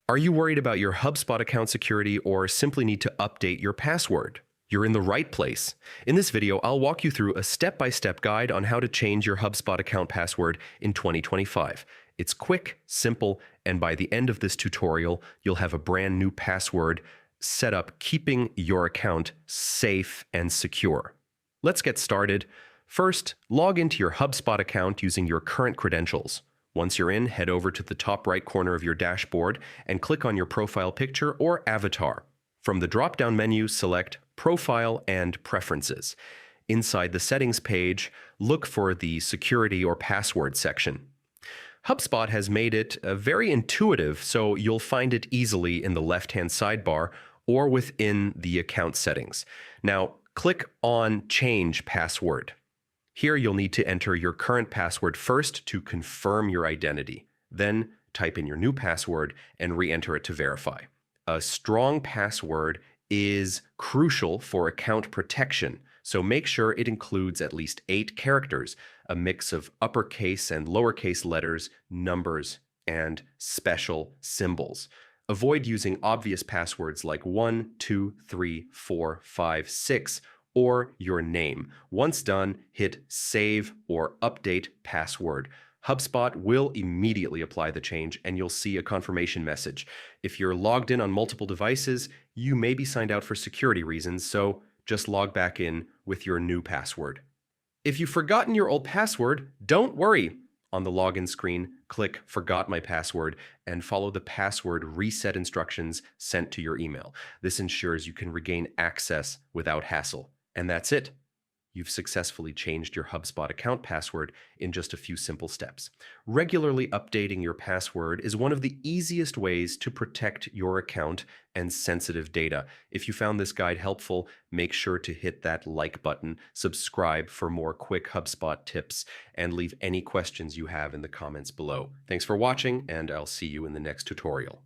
Are you worried about your HubSpot account security or simply need to update your password? You're in the right place. In this video, I'll walk you through a step-by-step guide on how to change your HubSpot account password in 2025. It's quick, simple, and by the end of this tutorial, you'll have a brand new password set up, keeping your account safe and secure. Let's get started. First, log into your HubSpot account using your current credentials. Once you're in, head over to the top right corner of your dashboard and click on your profile picture or avatar. From the drop-down menu, select Profile and Preferences. Inside the Settings page, look for the Security or Password section. HubSpot has made it very intuitive, so you'll find it easily in the left-hand sidebar or within the account settings. Now, click on Change Password. Here, you'll need to enter your current password first to confirm your identity. Then, type in your new password and re-enter it to verify. A strong password is crucial for account protection, so make sure it includes at least 8 characters, a mix of uppercase and lowercase letters, numbers, and special symbols. Avoid using obvious passwords like 1, 2, 3, 4, 5, 6, or your name. Once done, hit Save or Update Password. HubSpot will immediately apply the change and you'll see a confirmation message. If you're logged in on multiple devices, you may be signed out for security reasons, so just log back in with your new password. If you've forgotten your old password, don't worry. On the login screen, click Forgot My Password and follow the password reset instructions sent to your email. This ensures you can regain access without hassle. And that's it. You've successfully changed your HubSpot account password in just a few simple steps. Regularly updating your password is one of the easiest ways to protect your account and sensitive data. If you found this guide helpful, make sure to hit that like button, subscribe for more quick HubSpot tips, and leave any questions you have in the comments below. Thanks for watching, and I'll see you in the next tutorial.